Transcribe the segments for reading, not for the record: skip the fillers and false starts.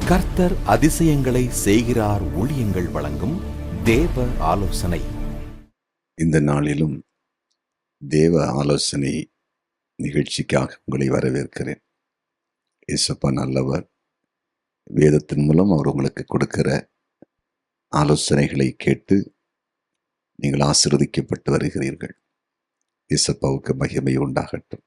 கர்த்தர் அதிசயங்களை செய்கிறார் ஊழியங்கள் வழங்கும் தேவ ஆலோசனை. இந்த நாளிலும் தேவ ஆலோசனை நிகழ்ச்சிக்காக உங்களை வரவேற்கிறேன். இயேசப்பா நல்லவர். வேதத்தின் மூலம் அவர் உங்களுக்கு கொடுக்கிற ஆலோசனைகளை கேட்டு நீங்கள் ஆசீர்வதிக்கப்பட்டு வருகிறீர்கள். இயேசப்பாவுக்கு மகிமை உண்டாகட்டும்.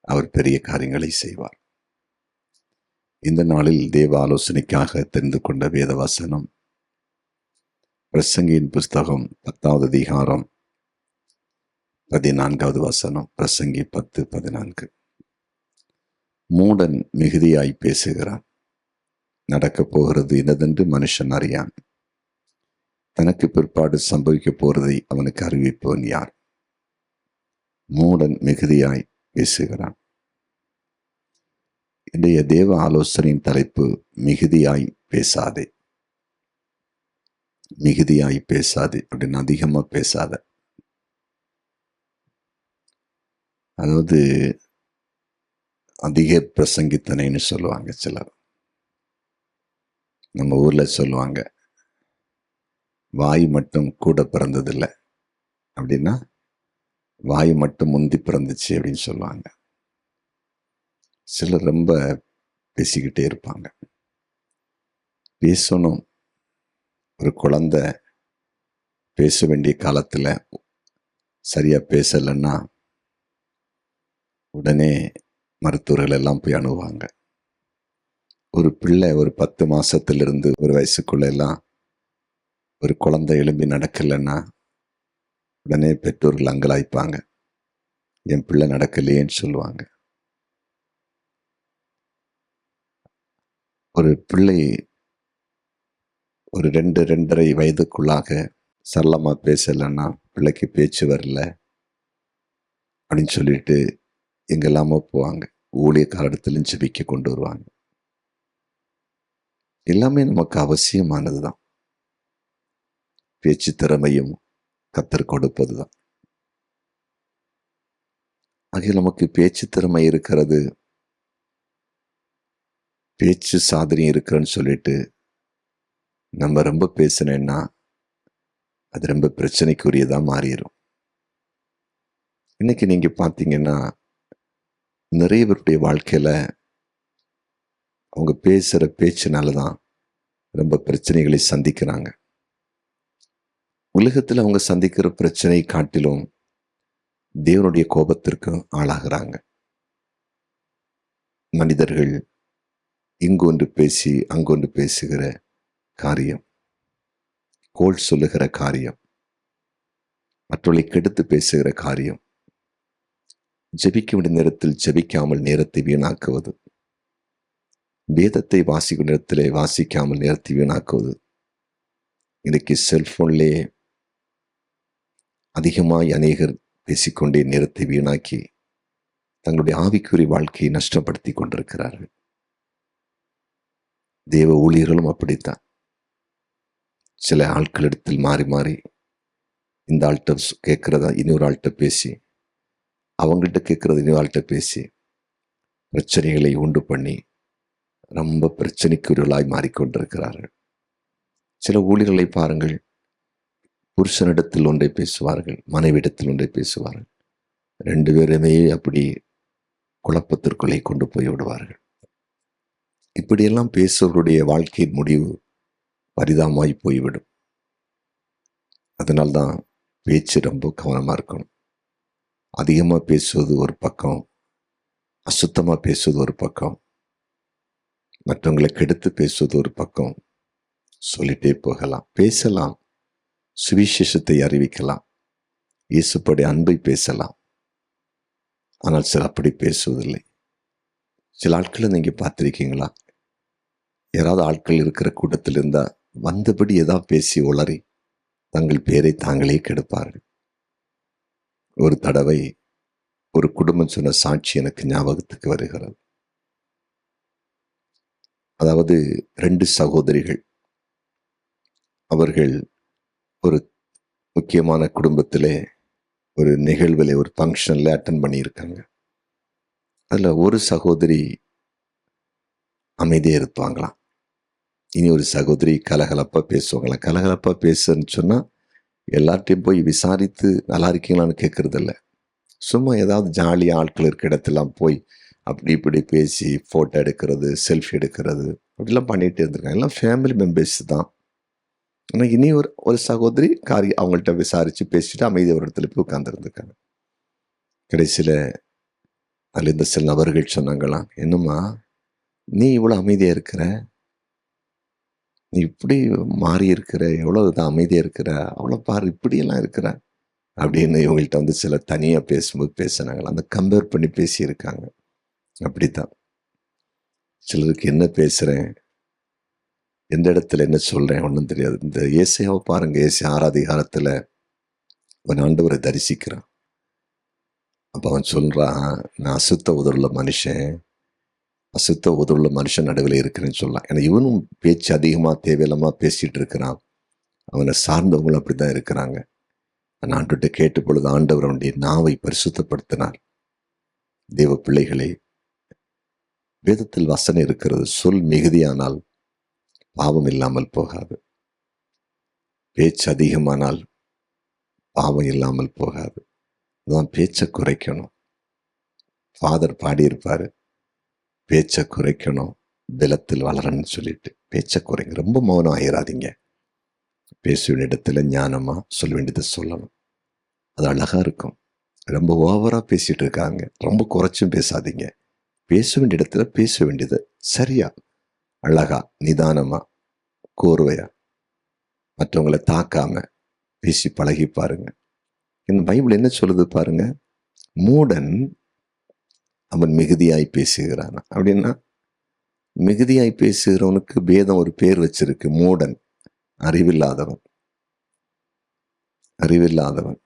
அவர் பெரிய காரியங்களை செய்வார். இந்த நாளில் தேவ ஆலோசனைக்காக தெரிந்து கொண்ட வேத வசனம் பிரசங்கியின் புஸ்தகம் 10வது அதிகாரம் 14வது வசனம். பிரசங்கி 10:14. மூடன் மிகுதியாய் பேசுகிறான், நடக்கப் போகிறது இன்னதென்று மனுஷன் அறியான். தனக்கு பிற்பாடு சம்பவிக்க போறதை அவனுக்கு அறிவிப்பவன் யார்? மூடன் மிகுதியாய் பேசுகிறான். இன்றைய தேவ ஆலோசனையின் தலைப்பு மிகுதியாய் பேசாதே. மிகுதியாய் பேசாதே அப்படின்னு அதிகமா பேசாத. அதாவது அதிக பிரசங்கித்தனைன்னு சொல்லுவாங்க சிலர். நம்ம ஊர்ல சொல்லுவாங்க, வாய் மட்டும் கூட பிறந்ததில்லை அப்படின்னா வாய் மட்டும் முந்தி பிறந்துச்சு அப்படின்னு சொல்லுவாங்க. சிலர் ரொம்ப பேசிக்கிட்டே இருப்பாங்க. பேசணும். ஒரு குழந்தை பேச வேண்டிய காலத்துல சரியா பேசலைன்னா உடனே மருத்துவர்கள் எல்லாம் போய் அணுகுவாங்க. ஒரு பிள்ளை ஒரு 10 மாசத்திலிருந்து ஒரு வயசுக்குள்ள எல்லாம் ஒரு குழந்தை எழும்பி நடக்கலைன்னா உடனே பெற்றோர்கள் அங்கலாய்ப்பாங்க. என் பிள்ளை நடக்கலையேன்னு சொல்லுவாங்க. ஒரு பிள்ளை ஒரு 2-2.5 வயதுக்குள்ளாக சரளமா பேசலைன்னா பிள்ளைக்கு பேச்சு வரல அப்படின்னு சொல்லிட்டு எங்கெல்லாமோ போவாங்க. ஊழியக்காரத்திலும் ஜெபிக்க கொண்டு வருவாங்க. எல்லாமே நமக்கு அவசியமானதுதான். பேச்சு திறமையும் கர்த்தர் கொடுப்பதுதான். ஆகிய நமக்கு பேச்சு திறமை இருக்கிறது, பேச்சு சாதனை இருக்கிறன்னு சொல்லிட்டு நம்ம ரொம்ப பேசினேன்னா அது ரொம்ப பிரச்சனைக்குரியதா மாறிடும். இன்னைக்கு நீங்க பார்த்தீங்கன்னா நிறைய பேருடைய வாழ்க்கையில அவங்க பேசுற பேச்சுனாலதான் ரொம்ப பிரச்சனைகளை சந்திக்கிறாங்க. உலகத்துல அவங்க சந்திக்கிற பிரச்சனை காட்டிலும் தேவனுடைய கோபத்திற்கு ஆளாகிறாங்க. மனிதர்கள் இங்கொன்று பேசி அங்கொன்று பேசுகிற காரியம், கோள் சொல்லுகிற காரியம், மற்றவர்களை கெடுத்து பேசுகிற காரியம், ஜெபிக்க வேண்டிய நேரத்தில் ஜெபிக்காமல் நேரத்தை வீணாக்குவது, வேதத்தை வாசிக்கும் நேரத்திலே வாசிக்காமல் நேரத்தை வீணாக்குவது, இன்னைக்கு செல்போன்லேயே அதிகமாய் அநேகர் பேசிக்கொண்டே நேரத்தை வீணாக்கி தங்களுடைய ஆவிக்குரிய வாழ்க்கையை நஷ்டப்படுத்தி கொண்டிருக்கிறார்கள். தேவ ஊழியர்களும் அப்படித்தான். சில ஆட்களிடத்தில் மாறி மாறி இந்த ஆள்கிட்ட கேட்கிறதா இன்னொரு ஆள்கிட்ட பேசி, அவங்கள்ட்ட கேட்கறத இன்னொரு ஆள்கிட்ட பேசி பிரச்சனைகளை உண்டு பண்ணி ரொம்ப பிரச்சனைக்குரியவர்களாய் மாறிக்கொண்டிருக்கிறார்கள். சில ஊழியர்களை பாருங்கள், புருஷனிடத்தில் ஒன்றை பேசுவார்கள், மனைவிடத்தில் ஒன்றை பேசுவார்கள். 2 பேருமே அப்படி குழப்பத்திற்குள்ளே கொண்டு போய் விடுவார்கள். இப்படியெல்லாம் பேசுவவருடைய வாழ்க்கையின் முடிவு பரிதாபமாய் போய்விடும். அதனால்தான் பேச்சு ரொம்ப கவனமா இருக்கணும். அதிகமா பேசுவது ஒரு பக்கம், அசுத்தமா பேசுவது ஒரு பக்கம், மற்றவங்களை கெடுத்து பேசுவது ஒரு பக்கம். சொல்லிட்டே போகலாம். பேசலாம், சுவிசேஷத்தை அறிவிக்கலாம், இயேசுவுடைய அன்பை பேசலாம். ஆனால் சில அப்படி பேசுவதில்லை. சில ஆட்களை நீங்க பார்த்திருக்கீங்களா? யாராவது ஆட்கள் இருக்கிற கூட்டத்தில் இருந்தா வந்தபடி ஏதாவது பேசி உளறி தங்கள் பேரை தாங்களே கெடுப்பார்கள். ஒரு தடவை ஒரு குடும்பம் சொன்ன சாட்சி எனக்கு ஞாபகத்துக்கு வருகிறது. அதாவது 2 சகோதரிகள். அவர்கள் ஒரு முக்கியமான குடும்பத்திலே ஒரு நிகழ்வில் ஒரு ஃபங்க்ஷன்ல அட்டன் பண்ணியிருக்காங்க. அதுல ஒரு சகோதரி அமைதியாக இருப்பாங்களாம். இனி ஒரு சகோதரி கலகலப்பா பேசுவாங்களா? கலகலப்பா பேசுன்னு சொன்னா எல்லார்ட்டையும் போய் விசாரித்து நல்லா இருக்கீங்களான்னு கேட்கறது இல்ல. சும்மா ஏதாவது ஜாலியா ஆட்கள் இருக்க இடத்தெல்லாம் போய் அப்படி இப்படி பேசி போட்டோ எடுக்கிறது, செல்ஃபி எடுக்கிறது அப்படிலாம் பண்ணிட்டு இருந்திருக்காங்க. எல்லாம் ஃபேமிலி மெம்பர்ஸ் தான். ஆனா இனி ஒரு ஒரு சகோதரி அவங்கள்ட்ட விசாரிச்சு பேசிட்டு அமைதியா ஒரு இடத்துல போய் உட்கார்ந்துருந்துருக்காங்க. கடைசியில அதுல இந்த சில நபர்கள் சொன்னாங்களாம், "என்னம்மா நீ இவ்வளவு அமைதியா இருக்கிற? நீ இப்படி மாறி இருக்கிற, எவ்வளவு இதான் அமைதியா இருக்கிற, அவ்வளவு பாரு இப்படியெல்லாம் இருக்கிற." அப்படின்னு இவங்கள்ட்ட வந்து சில தனியா பேசும்போது பேசினாங்களா, அந்த கம்பேர் பண்ணி பேசியிருக்காங்க. அப்படித்தான் சிலருக்கு என்ன பேசுறேன், எந்த இடத்துல என்ன சொல்றேன் ஒன்றும் தெரியாது. இந்த ஏசாயாவை பாருங்க, ஏசாயா 6 அதிகாரத்துல அவன் ஆண்டவரை தரிசிக்கிறான். அப்ப அவன் சொல்றான், நான் அசுத்த உதடுள்ள மனுஷன், அசுத்த உதடுள்ள மனுஷன் நடுவில் இருக்கிறேன்னு சொல்லலாம். ஏன்னா இவனும் பேச்சு அதிகமா தேவையில்லாம பேசிட்டு இருக்கிறான். அவனை சார்ந்தவங்களும் அப்படித்தான் இருக்கிறாங்க. நான் ஆண்டுகிட்ட கேட்ட பொழுது ஆண்டவர் அவனுடைய நாவை பரிசுத்தப்படுத்தினார். தேவ பிள்ளைகளே, வேதத்தில் வசனம் இருக்கிறது, சொல் மிகுதியானால் பாவம் இல்லாமல் போகாது, பேச்சு அதிகமானால் பாவம் இல்லாமல் போகாது. அதான் பேச்சை குறைக்கணும். ஃபாதர் பாடியிருப்பாரு, பேச்சை குறைக்கணும் பலத்தில் வளரணும்னு சொல்லிட்டு. பேச்சை குறைங்க, ரொம்ப மௌனம் ஆயிராதீங்க. பேச வேண்டிய இடத்துல ஞானமா சொல்ல வேண்டியதை சொல்லணும். அது அழகா இருக்கும். ரொம்ப ஓவரா பேசிட்டு இருக்காங்க, ரொம்ப குறைச்சும் பேசாதீங்க. பேச வேண்டிய இடத்துல பேச வேண்டியது சரியா, அழகா, நிதானமா, கோர்வையா, மற்றவங்களை தாக்காம பேசி பழகி பாருங்க. இந்த பைபிள் என்ன சொல்லுது பாருங்க, மூடன் அவன் மிகுதியாய் பேசுகிறான். அப்படின்னா மிகுதியாய் பேசுகிறவனுக்கு வேதம் ஒரு பேர் வச்சிருக்கு, மூடன், அறிவில்லாதவன், அறிவில்லாதவன்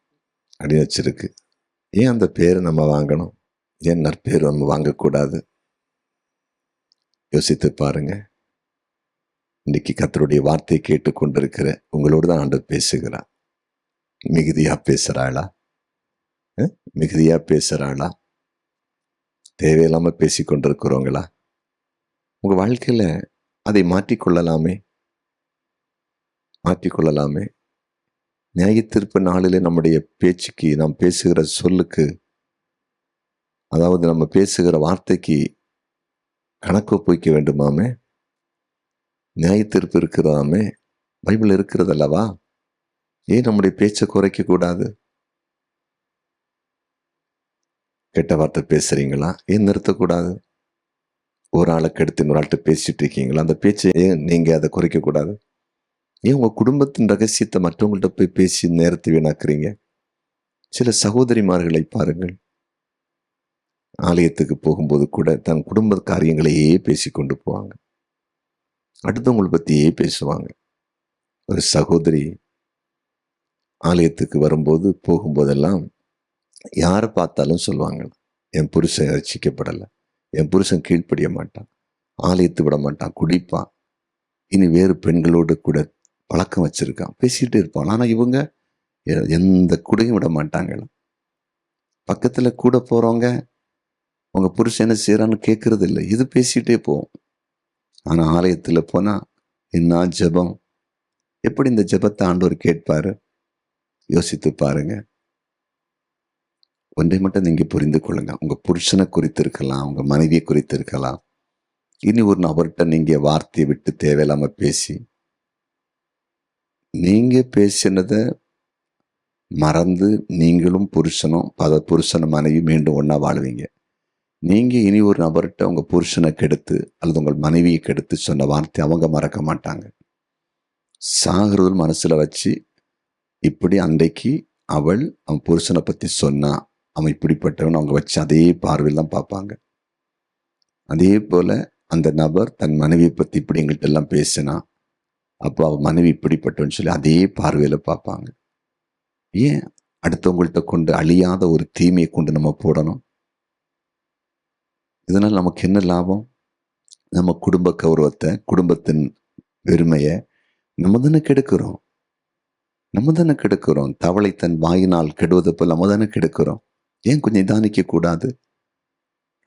அப்படின்னு வச்சிருக்கு. ஏன் அந்த பேரை நம்ம வாங்கணும்? ஏன் நற்பேர் நம்ம வாங்கக்கூடாது? யோசித்து பாருங்க. இன்னைக்கு கர்த்தருடைய வார்த்தையை கேட்டுக்கொண்டிருக்கிற உங்களோடு தான் ஆண்டவர் பேசுகிறார். மிகுதியா பேசுறாளா? மிகுதியா பேசுறாளா? தேவையில்லாம பேசி கொண்டிருக்கிறவங்களா? உங்க வாழ்க்கையில அதை மாற்றிக்கொள்ளலாமே, மாற்றிக்கொள்ளலாமே. நியாயத்தீர்ப்பு நாளிலே நம்முடைய பேச்சுக்கு, நாம் பேசுகிற சொல்லுக்கு, அதாவது நம்ம பேசுகிற வார்த்தைக்கு கணக்கு ஒப்புவிக்க வேண்டுமாமே. நியாயத்தீர்ப்பு இருக்கிறதாமே, பைபிள் இருக்கிறது அல்லவா? ஏன் நம்முடைய பேச்சை குறைக்க கூடாது? கெட்ட வார்த்தை பேசுறீங்களா? ஏன் நிறுத்தக்கூடாது? ஒரு ஆளை கெடுத்து இன்னொரு ஆள்கிட்ட பேசிட்டு இருக்கீங்களா? அந்த பேச்சை ஏன் நீங்க அதை குறைக்க கூடாது? ஏன் உங்க குடும்பத்தின் ரகசியத்தை மற்றவங்கள்ட்ட போய் பேசி நேரத்தை வீணாக்குறீங்க? சில சகோதரிமார்களை பாருங்கள், ஆலயத்துக்கு போகும்போது கூட தன் குடும்ப காரியங்களையே பேசி கொண்டு போவாங்க, அடுத்தவங்களை பத்தியே பேசுவாங்க. ஒரு சகோதரி ஆலயத்துக்கு வரும்போது போகும்போதெல்லாம் யாரை பார்த்தாலும் சொல்லுவாங்க, என் புருஷன் ரட்சிக்கப்படலை, என் புருஷன் கீழ்ப்படிய மாட்டான், ஆலயத்து விட மாட்டான், குடிப்பான், இனி வேறு பெண்களோடு கூட பழக்கம் வச்சிருக்கான், பேசிட்டு இருப்பான். ஆனா இவங்க எந்த கூடையும் விட மாட்டாங்க. பக்கத்துல கூட போறவங்க உங்க புருஷன் என்ன செய்யறான்னு கேட்கறது இல்லை, இது பேசிட்டே போவோம். ஆனா ஆலயத்துல போனா என்ன ஜெபம்! எப்படி இந்த ஜெபத்தை ஆண்டவர் கேட்பாரு? யோசித்து பாருங்க. ஒன்றை மட்டும் நீங்க புரிந்து கொள்ளுங்க, உங்க புருஷனை குறித்து இருக்கலாம், உங்க மனைவியை குறித்து இருக்கலாம், இனி ஒரு நபர்கிட்ட நீங்க வார்த்தையை விட்டு தேவையில்லாம பேசி, நீங்க பேசினத மறந்து நீங்களும் புருஷனும் புருஷன மனைவி மீண்டும் ஒன்னா வாழுவீங்க. நீங்க இனி ஒரு நபர்கிட்ட உங்க புருஷனை கெடுத்து அல்லது உங்கள் மனைவியை கெடுத்து சொன்ன வார்த்தை அவங்க மறக்க மாட்டாங்க. சாகிறது மனசுல வச்சு, இப்படி அன்றைக்கு அவன் புருஷனை பத்தி சொன்னா, அவன் இப்படிப்பட்டவன் அவங்க வச்சு அதே பார்வையில் தான் பார்ப்பாங்க. அதே போல அந்த நபர் தன் மனைவியை பத்தி இப்படி எங்கள்கிட்ட எல்லாம் பேசினா, அப்போ அவன் மனைவி இப்படிப்பட்டவன்னு சொல்லி அதே பார்வையில பார்ப்பாங்க. ஏன் அடுத்தவங்கள்ட்ட கொண்டு அழியாத ஒரு தீமையை கொண்டு நம்ம போடணும்? இதனால் நமக்கு என்ன லாபம்? நம்ம குடும்ப கௌரவத்தை, குடும்பத்தின் பெருமையை நம்ம தானே கெடுக்கிறோம். நம்ம தானே கெடுக்கிறோம். தவளை தன் வாயினால் கெடுவது போல் நம்ம தானே கெடுக்கிறோம். ஏன் கொஞ்சம் நிதானிக்க கூடாது?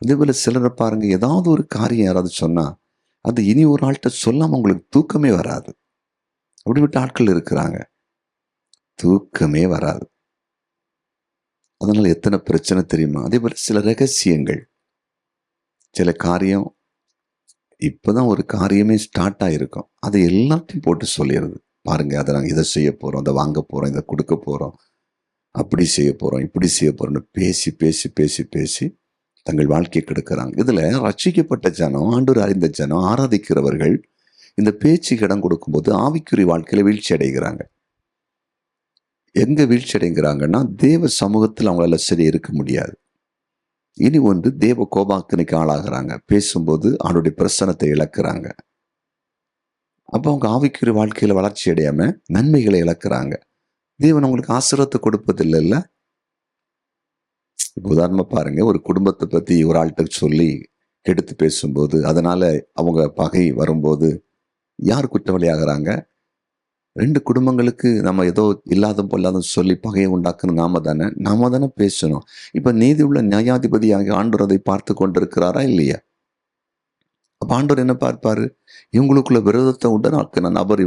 அதே போல சிலரை பாருங்க, ஏதாவது ஒரு காரியம் யாராவது சொன்னா அது இனி ஒரு ஆள்கிட்ட சொல்லாம உங்களுக்கு தூக்கமே வராது. அப்படிப்பட்ட ஆட்கள் இருக்கிறாங்க. தூக்கமே வராது. அதனால எத்தனை பிரச்சனை தெரியுமா? அதே போல சில ரகசியங்கள், சில காரியம் இப்பதான் ஒரு காரியமே ஸ்டார்ட் ஆயிருக்கும், அதை எல்லாத்தையும் போட்டு சொல்லிடுறது. பாருங்க, அதை நாங்கள் இதை செய்ய போறோம், அதை வாங்க போறோம், இதை கொடுக்க போறோம், அப்படி செய்ய போறோம், இப்படி செய்ய போறோம்னு பேசி பேசி பேசி பேசி தங்கள் வாழ்க்கையை கெடுக்கிறாங்க. இதுல ரட்சிக்கப்பட்ட ஜனம், ஆண்டவர் அறிந்த ஜனம், ஆராதிக்கிறவர்கள் இந்த பேச்சுக்கு இடம் கொடுக்கும்போது ஆவிக்குரிய வாழ்க்கையில வீழ்ச்சி அடைகிறாங்க. எங்க வீழ்ச்சி அடைகிறாங்கன்னா, தேவ சமூகத்தில் அவங்களால சரி இருக்க முடியாது. இனி ஒன்று, தேவ கோபாக்கினைக்கு ஆளாகிறாங்க. பேசும்போது அவனுடைய பிரசனத்தை இழக்கிறாங்க. அப்போ அவங்க ஆவிக்குரிய வாழ்க்கையில வளர்ச்சி அடையாம நன்மைகளை இழக்கிறாங்க. தேவன் அவங்களுக்கு ஆசீர்வாதத்தை கொடுப்பதில்லை. இல்ல, உதாரணமா பாருங்க, ஒரு குடும்பத்தை பத்தி ஒரு ஆள்கிட்ட சொல்லி கெடுத்து பேசும்போது, அதனால அவங்க பகை வரும்போது யார் குற்றவாளி ஆகிறாங்க? 2 குடும்பங்களுக்கு நம்ம ஏதோ இல்லாத பொல்லாத சொல்லி பகையை உண்டாக்கணும் நாம தானே பேசணும். இப்ப நீதி உள்ள நியாயாதிபதியாக ஆண்டவர் அதை பார்த்து கொண்டிருக்கிறாரா இல்லையா? அப்ப ஆண்டவர் என்ன பார்ப்பாரு? இவங்களுக்குள்ள விரோதத்தை உண்டாக்குன நபர்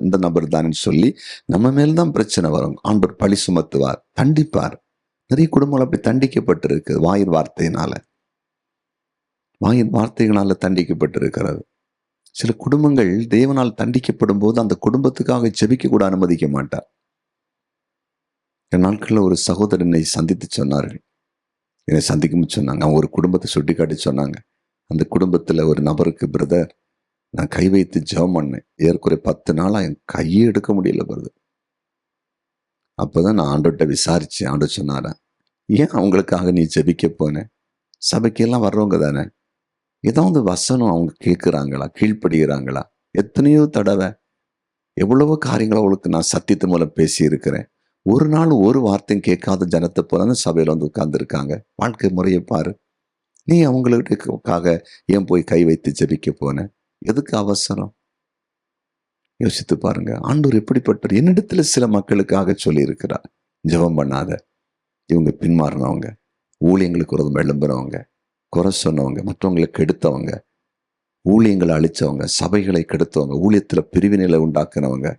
இந்த நபர் தானே சொல்லி நம்ம மேல்தான் பிரச்சனை வரும். ஆண்டவர் பழி சுமத்துவார், தண்டிப்பார். நிறைய குடும்பங்கள் அப்படி தண்டிக்கப்பட்டிருக்கு. வாயின் வார்த்தைகளால தண்டிக்கப்பட்டிருக்கிறது. சில குடும்பங்கள் தேவனால் தண்டிக்கப்படும் போது அந்த குடும்பத்துக்காக ஜெபிக்க கூட அனுமதிக்க மாட்டார். நாட்களில் ஒரு சகோதரனை சந்தித்து சொன்னார்கள். என்னை சந்திக்கும் சொன்னாங்க. அவங்க ஒரு குடும்பத்தை சுட்டி காட்டி சொன்னாங்க. அந்த குடும்பத்துல ஒரு நபருக்கு, பிரதர், நான் கை வைத்து ஜெபம் பண்ணேன், ஏற்குறை 10 நாளா என் கையே எடுக்க முடியல பிரதர். அப்பதான் நான் ஆண்டவர்கிட்ட விசாரிச்சேன். ஆண்டவர் சொன்னாரா, ஏன் அவங்களுக்காக நீ ஜெபிக்க போன? சபைக்கெல்லாம் வர்றவங்க தானே, ஏதாவது வசனம் அவங்க கேட்குறாங்களா, கீழ்ப்படுகிறாங்களா? எத்தனையோ தடவை எவ்வளவோ காரியங்களை அவளுக்கு நான் சத்தியத்து மூலம் பேசி இருக்கிறேன். ஒரு நாள் ஒரு வார்த்தையும் கேட்காத ஜனத்தை போல சபையில வந்து உட்கார்ந்துருக்காங்க. வாழ்க்கை முறையை பாரு. நீ அவங்களுக்காக ஏன் போய் கை வைத்து ஜெபிக்க போன? எதுக்கு அவசரம்? யோசித்து பாருங்க. ஆண்டவர் எப்படிப்பட்டவர்? என்னிடத்துல சில மக்களுக்காக சொல்லி இருக்கிறார், ஜெபம் பண்ணாத, இவங்க பின்மாறினவங்க, ஊழியங்களுக்கு ஒரு எழும்புறவங்க, குறை சொன்னவங்க, மற்றவங்களை கெடுத்தவங்க, ஊழியங்களை அழிச்சவங்க, சபைகளை கெடுத்தவங்க, ஊழியத்துல பிரிவினைகளை உண்டாக்குனவங்க,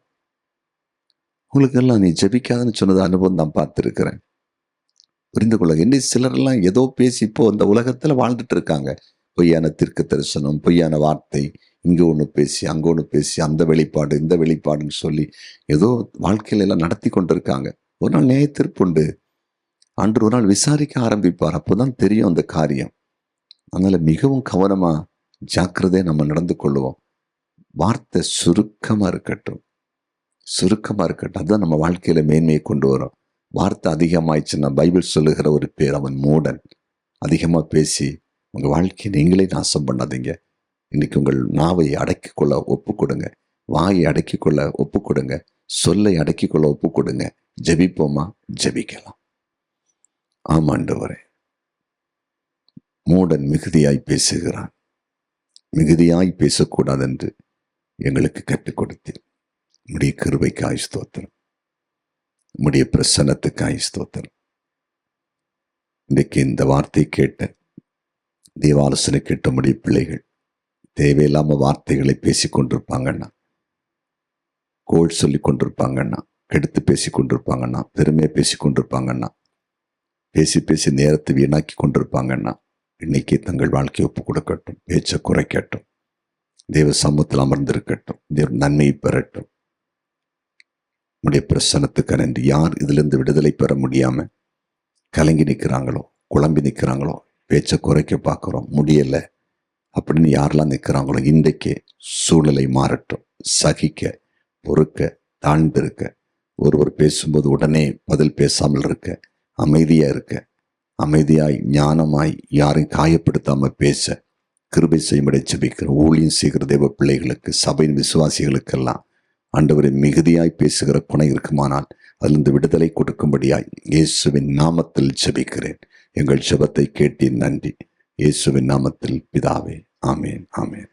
உங்களுக்கு எல்லாம் நீ ஜெபிக்காதன்னு சொன்னது அனுபவம் தான் பார்த்துருக்கிறேன். புரிந்து கொள்ள. இன்னும் சிலரெல்லாம் ஏதோ பேசி இப்போ இந்த உலகத்துல வாழ்ந்துட்டு இருக்காங்க. பொய்யான தீர்க்க தரிசனம், பொய்யான வார்த்தை, இங்க ஒண்ணு பேசி அங்க ஒண்ணு பேசி, அந்த வெளிப்பாடு இந்த வெளிப்பாடுன்னு சொல்லி ஏதோ வாழ்க்கையில எல்லாம் நடத்தி கொண்டிருக்காங்க. ஒரு நாள் நியாய தீர்ப்புண்டு. ஆண்டவர் ஒரு நாள் விசாரிக்க ஆரம்பிப்பார். அப்போதான் தெரியும் அந்த காரியம். அதனால மிகவும் கவனமா, ஜாக்கிரதையா நம்ம நடந்து கொள்ளுவோம். வார்த்தை சுருக்கமா இருக்கட்டும், சுருக்கமா இருக்கட்டும். அதுதான் நம்ம வாழ்க்கையில மேன்மையை கொண்டு வரும். வார்த்தை அதிகமாயிடுச்சுன்னா பைபிள் சொல்லுகிற ஒரு பேர், அவன் மூடன். அதிகமா பேசி உங்க வாழ்க்கையை நீங்களே நாசம் பண்ணாதீங்க. இன்னைக்கு உங்கள் நாவை அடக்கிக் கொள்ள ஒப்பு கொடுங்க, வாயை அடக்கிக் கொள்ள ஒப்பு கொடுங்க, சொல்லை அடக்கிக் கொள்ள ஒப்பு கொடுங்க. ஜெபிப்போமா? ஜெபிக்கலாம். ஆமாண்டவரே, மூடன் மிகுதியாய் பேசுகிறான், மிகுதியாய் பேசக்கூடாது என்று எங்களுக்கு கற்றுக் கொடுத்தீர். உம்முடைய கிருபைக்காய் ஸ்தோத்திரம், உம்முடைய பிரசன்னத்துக்காய் ஸ்தோத்திரம். இன்றைக்கு இந்த வார்த்தை கேட்ட, தேவாலோசனை கேட்ட உம்முடைய பிள்ளைகள் தேவையில்லாம வார்த்தைகளை பேசி கொண்டிருப்பாங்கன்னா, கோல் சொல்லி கொண்டிருப்பாங்கன்னா, கெடுத்து பேசி கொண்டிருப்பாங்கன்னா, பெருமையை பேசி கொண்டிருப்பாங்கன்னா, பேசி பேசி நேரத்தை வீணாக்கி கொண்டிருப்பாங்கன்னா, இன்னைக்கு தங்கள் வாழ்க்கையை ஒப்பு கொடுக்கட்டும், பேச்சை குறைக்கட்டும், தேவ சமூகத்தில் அமர்ந்திருக்கட்டும், தேவ நன்மையை பெறட்டும். உடைய பிரசன்னத்துக்கு நன்றி. யார் இதிலிருந்து விடுதலை பெற முடியாம கலங்கி நிற்கிறாங்களோ, குழம்பி நிற்கிறாங்களோ, பேச்சை குறைக்க பார்க்குறோம், முடியலை அப்படின்னு யாரெல்லாம் நிற்கிறாங்களோ, இன்றைக்கு சூழ்நிலை மாறட்டும். சகிக்க, பொறுக்க, தாழ்ந்திருக்க, ஒருவர் பேசும்போது உடனே பதில் பேசாமல் இருக்க, அமைதியா இருக்க, அமைதியாய் ஞானமாய் யாரையும் காயப்படுத்தாம பேச கிருபை செய்யும்படி ஜெபிக்கிற ஊழியம் செய்கிற தேவ பிள்ளைகளுக்கு, சபையின் விசுவாசிகளுக்கெல்லாம் ஆண்டவரை மிகுதியாய் பேசுகிற குணம் இருக்குமானால் அதிலிருந்து விடுதலை கொடுக்கும்படியாய் இயேசுவின் நாமத்தில் ஜெபிக்கிறேன். எங்கள் ஜெபத்தை கேட்டீர், நன்றி. இயேசுவின் நாமத்தில் பிதாவே, ஆமேன், ஆமேன்.